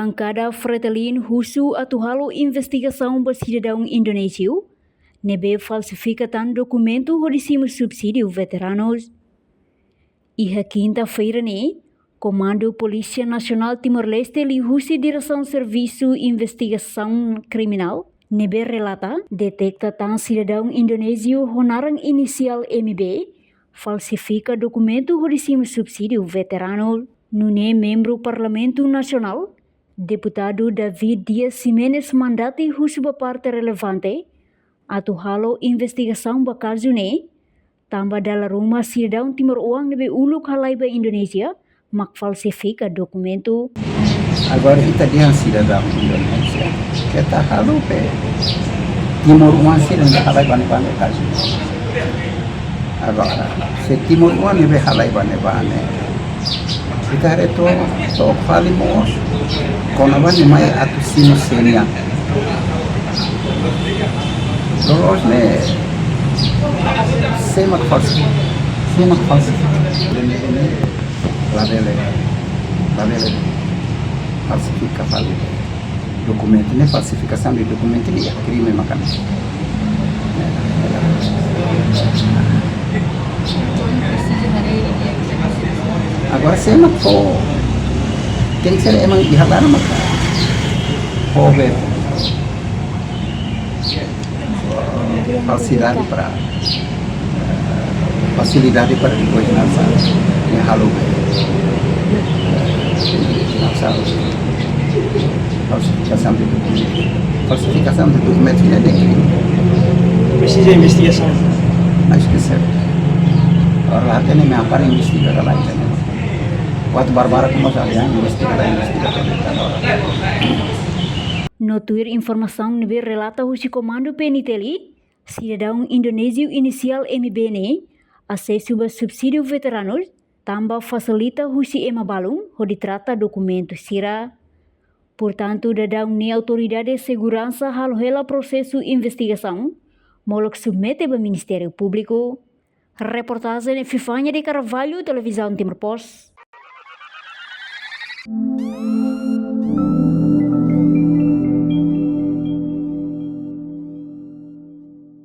Bancada Fretilin Husu atuhalo investigação do cidadão Indonésia, nebe falsificatan documento hodicimo subsídio veteranos. E a quinta-feira, Comando Polícia Nacional Timor-Leste li husi direção Serviço Investigação Criminal, nebe relata, detecta tan cidadão indonésio honarang inisial MB, falsifica documento hodicimo subsídio veterano. Nune membro Parlamento Nasional, Deputado David Dias Ximenes mandati husuba parte relevante, atuhalo investigação ba caso tambah dalam rumah cidadão Timor Uang nebe uluk halaiba Indonesia, mak falsifica documento. Agora kita dia cidadão Indonesia, kita halu pe Timor Uang cidadão halai bane kaso. Agora se Timor Uang nebe halai bane. Kita itu to falimos konaban mai atu sino senia. Terus semak falsi. Ini labele falsifica fali. Documento ne falsificação de documento é crime makan. Agora semak po tem que ser emang dihalar maka pobre facilidade para coordenação em halu falsificação de documentos é de crime. Precisa investigação. Acho que é certo. Orang hati ini apa investigar lain. Quatro barbara como já investigar. No Twitter informação nebe relata husi Comando PNTLI, cidadão indonésio inisial MB acesso a subsídio veteranos, tambah facilita husi ema balum, ho trata documento sira. Portanto, dadang ni autoridade de segurança halohela processo investigação, molok submete ao Ministério Público. Reportagem Fifanya de Carvalho, Televisão Timor Post.